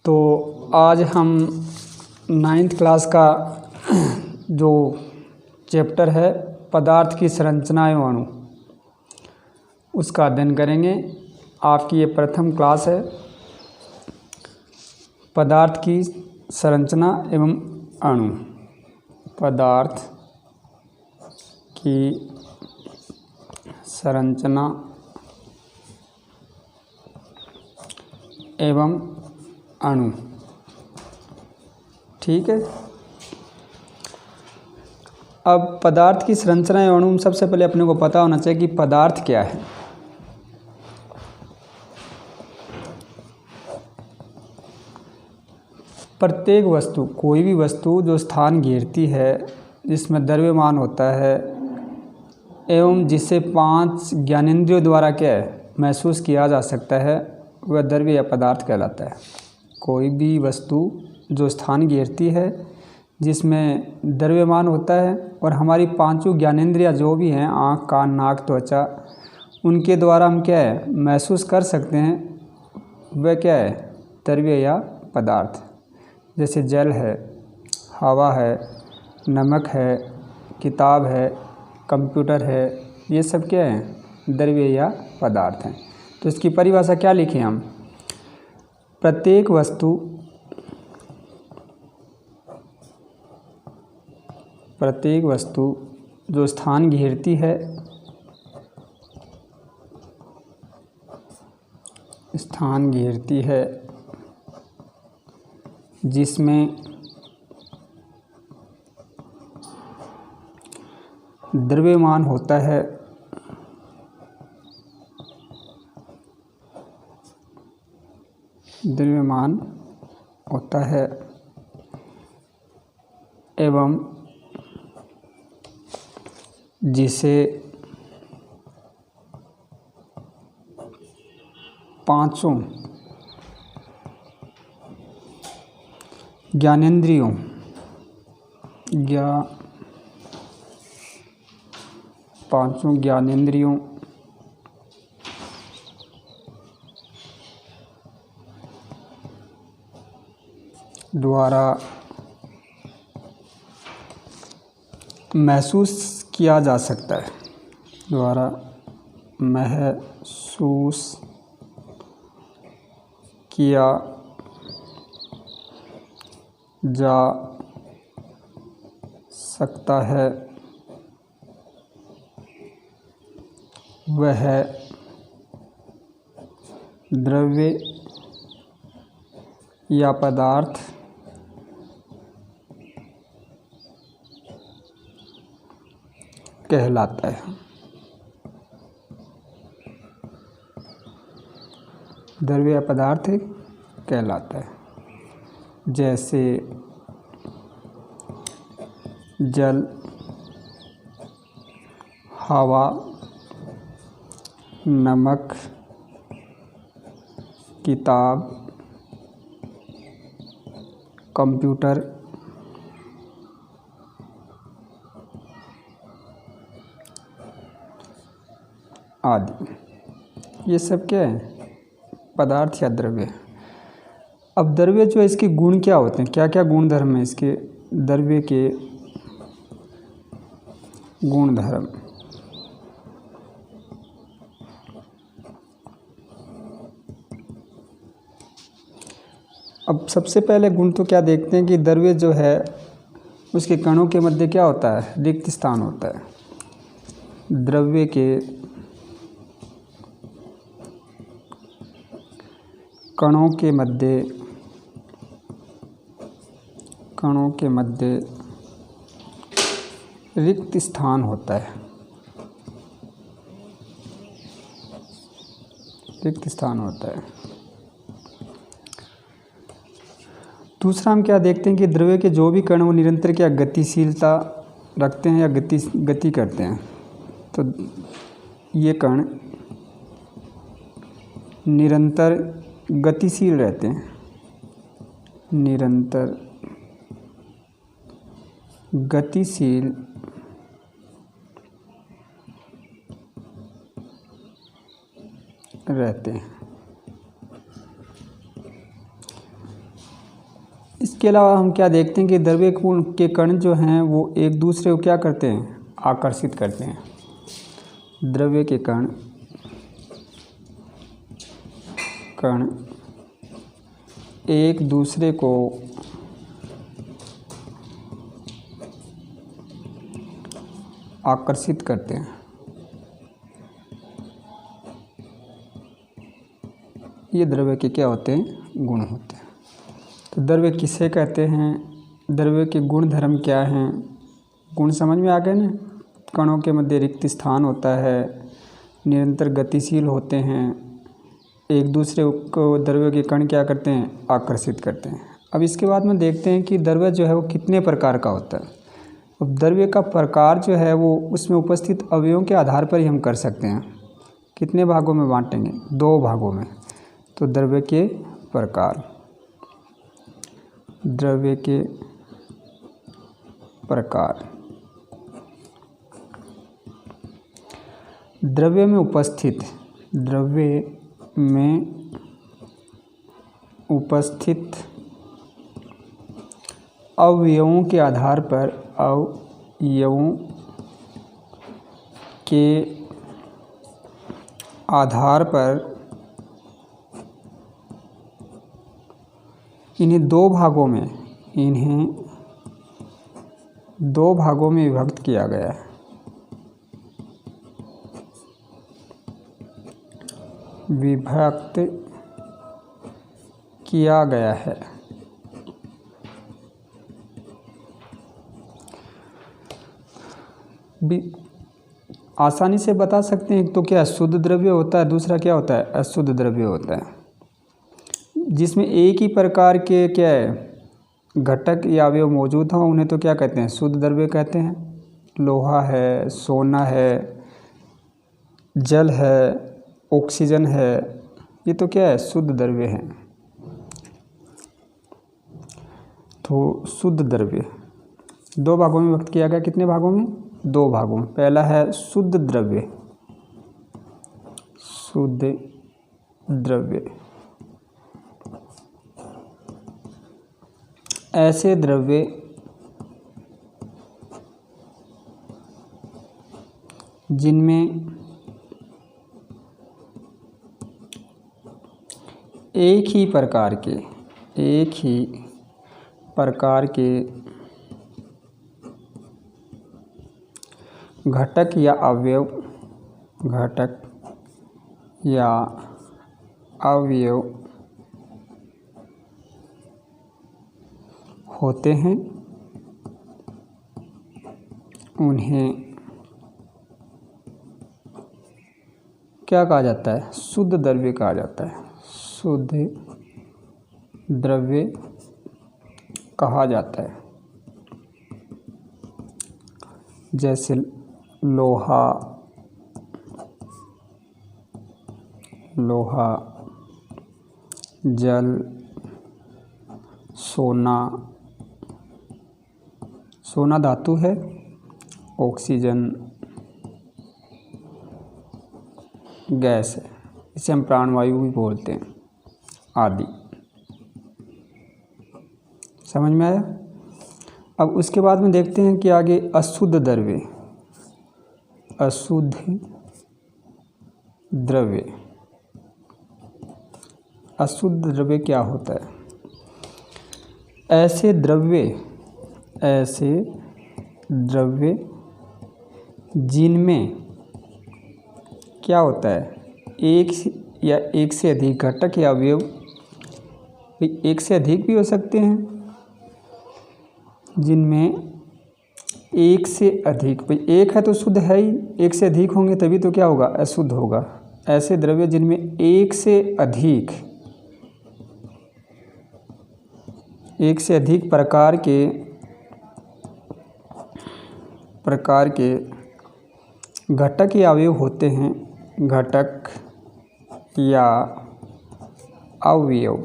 तो आज हम 9th क्लास का जो चैप्टर है पदार्थ की संरचना एवं अणु, उसका अध्ययन करेंगे। आपकी ये प्रथम क्लास है। पदार्थ की संरचना एवं अणु, पदार्थ की संरचना एवं अणु, ठीक है। अब पदार्थ की संरचना एवं अणु में सबसे पहले अपने को पता होना चाहिए कि पदार्थ क्या है। प्रत्येक वस्तु, कोई भी वस्तु जो स्थान घेरती है, जिसमें द्रव्यमान होता है एवं जिसे 5 ज्ञानेंद्रियों द्वारा क्या है महसूस किया जा सकता है, वह द्रव्य या पदार्थ कहलाता है। कोई भी वस्तु जो स्थान घेरती है, जिसमें द्रव्यमान होता है और हमारी 5 ज्ञानेंद्रियाँ जो भी हैं, आँख, कान, नाक, त्वचा, उनके द्वारा हम क्या है महसूस कर सकते हैं, वह क्या है द्रव्य या पदार्थ। जैसे जल है, हवा है, नमक है, किताब है, कंप्यूटर है, ये सब क्या है द्रव्य या पदार्थ हैं। तो इसकी परिभाषा क्या लिखें हम? प्रत्येक वस्तु जो स्थान घेरती है, जिसमें द्रव्यमान होता है एवं जिसे 5 ज्ञानेंद्रियों द्वारा महसूस किया जा सकता है, वह द्रव्य या पदार्थ कहलाता है। द्रव्य या पदार्थ कहलाता है। जैसे जल, हवा, नमक, किताब, कंप्यूटर आदि, ये सब क्या है पदार्थ या द्रव्य। अब द्रव्य जो है, इसके गुण क्या होते हैं, क्या क्या गुण धर्म है इसके? द्रव्य के गुण धर्म, अब सबसे पहले गुण तो क्या देखते हैं कि द्रव्य जो है उसके कणों के मध्य क्या होता है, रिक्त स्थान होता है। द्रव्य के कणों के मध्य रिक्त स्थान होता है, दूसरा हम क्या देखते हैं कि द्रव्य के जो भी कण वो निरंतर क्या गतिशीलता रखते हैं या गति करते हैं। तो ये कण निरंतर गतिशील रहते हैं, रहते हैं। इसके अलावा हम क्या देखते हैं कि द्रव्य के कण जो हैं वो एक दूसरे को क्या करते हैं, आकर्षित करते हैं। द्रव्य के कण एक दूसरे को आकर्षित करते हैं। ये द्रव्य के क्या होते हैं, गुण होते हैं। तो द्रव्य किसे कहते हैं, द्रव्य के गुण धर्म क्या हैं, गुण समझ में आ गए ना। कणों के मध्य रिक्त स्थान होता है, निरंतर गतिशील होते हैं, एक दूसरे को द्रव्य के कण क्या करते हैं, आकर्षित करते हैं। अब इसके बाद में देखते हैं कि द्रव्य जो है वो कितने प्रकार का होता है। अब द्रव्य का प्रकार जो है वो उसमें उपस्थित अवयवों के आधार पर ही हम कर सकते हैं। कितने भागों में बांटेंगे, 2 भागों में। तो द्रव्य के प्रकार, द्रव्य के प्रकार, द्रव्य में उपस्थित अवयवों के आधार पर, अवयवों के आधार पर इन्हें 2 भागों में विभक्त किया गया है। विभक्त किया गया है। आसानी से बता सकते हैं, तो क्या शुद्ध द्रव्य होता है, दूसरा क्या होता है, अशुद्ध द्रव्य होता है। जिसमें एक ही प्रकार के क्या है, घटक या अवयव मौजूद हों उन्हें तो क्या कहते हैं, शुद्ध द्रव्य कहते हैं। लोहा है, सोना है, जल है, ऑक्सीजन है, ये तो क्या है, शुद्ध द्रव्य हैं। तो शुद्ध द्रव्य 2 भागों में व्यक्त किया गया। कितने भागों में, 2 भागों में। पहला है शुद्ध द्रव्य। शुद्ध द्रव्य ऐसे द्रव्य जिनमें एक ही प्रकार के घटक या अवयव होते हैं, उन्हें क्या कहा जाता है, शुद्ध द्रव्य कहा जाता है। शुद्ध द्रव्य कहा जाता है। जैसे लोहा, जल, सोना धातु है, ऑक्सीजन गैस है, इसे हम प्राणवायु भी बोलते हैं, आदि। समझ में आया। अब उसके बाद में देखते हैं कि आगे अशुद्ध द्रव्य। अशुद्ध द्रव्य क्या होता है, ऐसे द्रव्य जिनमें क्या होता है, एक से अधिक घटक या अवयव, एक से अधिक भी हो सकते हैं, जिनमें एक से अधिक, भाई एक है तो शुद्ध है ही, एक से अधिक होंगे तभी तो क्या होगा, अशुद्ध होगा। ऐसे द्रव्य जिनमें एक से अधिक प्रकार के घटक या अवयव होते हैं, घटक या अवयव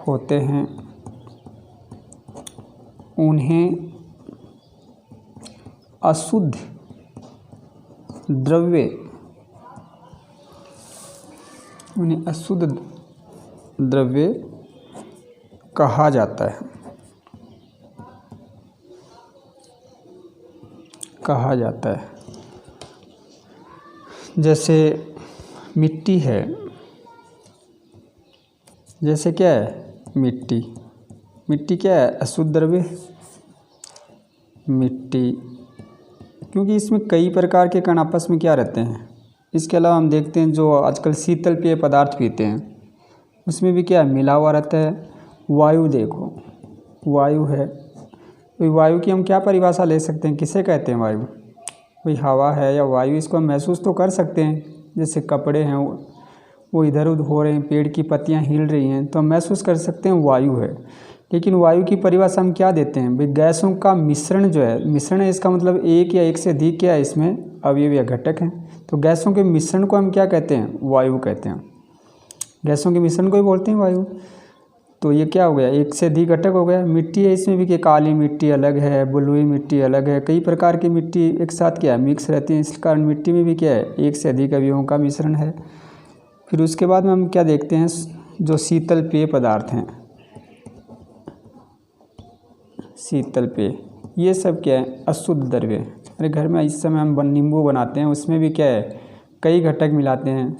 होते हैं, उन्हें अशुद्ध द्रव्य कहा जाता है। कहा जाता है। जैसे मिट्टी है, जैसे क्या है मिट्टी, मिट्टी क्या है अशुद्ध द्रव्य मिट्टी, क्योंकि इसमें कई प्रकार के कण आपस में क्या रहते हैं। इसके अलावा हम देखते हैं जो आजकल शीतल पेय पदार्थ पीते हैं उसमें भी क्या मिला हुआ रहता है। वायु देखो, वायु है, तो वायु की हम क्या परिभाषा ले सकते हैं, किसे कहते हैं वायु। कोई हवा है या वायु, इसको हम महसूस तो कर सकते हैं। जैसे कपड़े हैं वो इधर उधर हो रहे हैं, पेड़ की पत्तियां हिल रही हैं, तो हम महसूस कर सकते हैं वायु है। लेकिन वायु की परिभाषा हम क्या देते हैं भाई, गैसों का मिश्रण जो है, मिश्रण है इसका मतलब एक या एक से अधिक क्या है इसमें अवयव या घटक हैं, तो गैसों के मिश्रण को हम क्या कहते हैं, वायु कहते हैं। गैसों के मिश्रण को ही बोलते हैं वायु। तो ये क्या हो गया, एक से अधिक घटक हो गया। मिट्टी है, इसमें भी कि काली मिट्टी अलग है, बलुई मिट्टी अलग है, कई प्रकार की मिट्टी एक साथ क्या है मिक्स रहती है। इस कारण मिट्टी में भी क्या है एक से अधिक अवयवों का मिश्रण है। फिर उसके बाद में हम क्या देखते हैं, जो शीतल पेय पदार्थ हैं, शीतल पेय, ये सब क्या है अशुद्ध द्रव्य। अरे घर में इस समय हम नींबू बनाते हैं, उसमें भी क्या है कई घटक मिलाते हैं,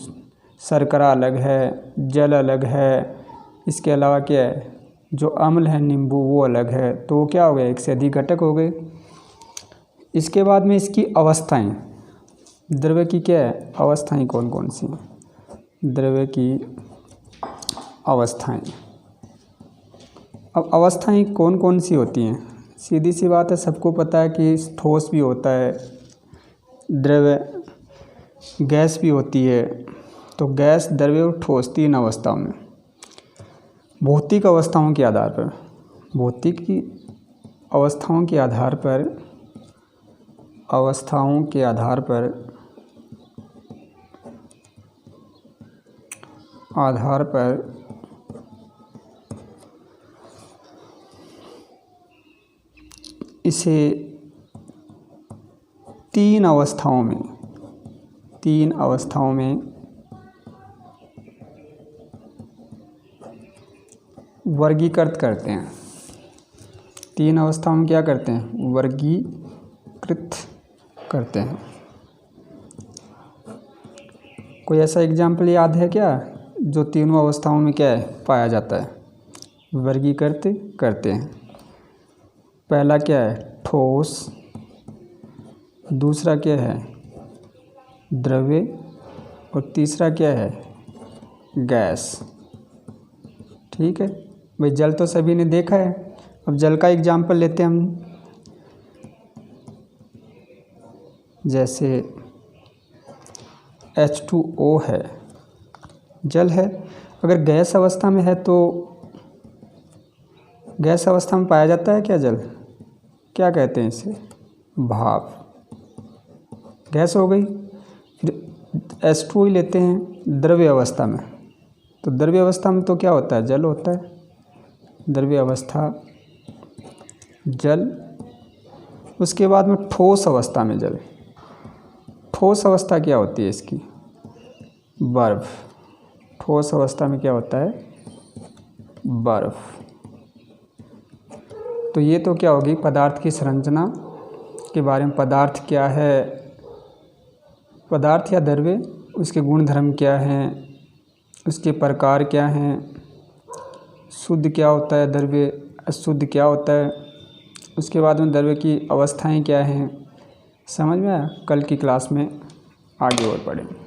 शर्करा अलग है, जल अलग है, इसके अलावा क्या है जो अम्ल है नींबू वो अलग है, तो वो क्या हो गया एक से अधिक घटक हो गए। इसके बाद में इसकी अवस्थाएं, द्रव्य की क्या है अवस्थाएं कौन कौन सी, द्रव्य की अवस्थाएं। अब अवस्थाएं कौन कौन सी होती हैं, सीधी सी बात है, सबको पता है कि ठोस भी होता है द्रव्य, गैस भी होती है। तो गैस, द्रव्य और ठोस तीन अवस्थाओं में, भौतिक अवस्थाओं के आधार पर, भौतिक की अवस्थाओं के आधार पर, अवस्थाओं के आधार पर इसे तीन अवस्थाओं में वर्गीकृत करते हैं। तीन अवस्थाओं में क्या करते हैं, वर्गीकृत करते हैं। कोई ऐसा एग्जाम्पल याद है क्या जो तीनों अवस्थाओं में क्या है पाया जाता है, वर्गीकृत करते हैं। पहला क्या है ठोस, दूसरा क्या है द्रव्य, और तीसरा क्या है गैस। ठीक है भाई, जल तो सभी ने देखा है। अब जल का एग्जाम्पल लेते हैं हम, जैसे H2O है, जल है। अगर गैस अवस्था में है तो गैस अवस्था में पाया जाता है क्या जल, क्या कहते हैं इसे, भाप, गैस हो गई। फिर H2O ही लेते हैं द्रव्य अवस्था में, तो द्रव्य अवस्था में तो क्या होता है जल होता है, द्रव्य अवस्था जल। उसके बाद में ठोस अवस्था में जल, ठोस अवस्था क्या होती है इसकी, बर्फ। ठोस अवस्था में क्या होता है बर्फ। तो ये तो क्या होगी पदार्थ की संरचना के बारे में, पदार्थ क्या है, पदार्थ या द्रव्य, उसके गुण धर्म क्या हैं, उसके प्रकार क्या हैं, शुद्ध क्या होता है द्रव्य, अशुद्ध क्या होता है, उसके बाद में द्रव्य की अवस्थाएं क्या हैं। समझ में आया, कल की क्लास में आगे और पढ़ेंगे।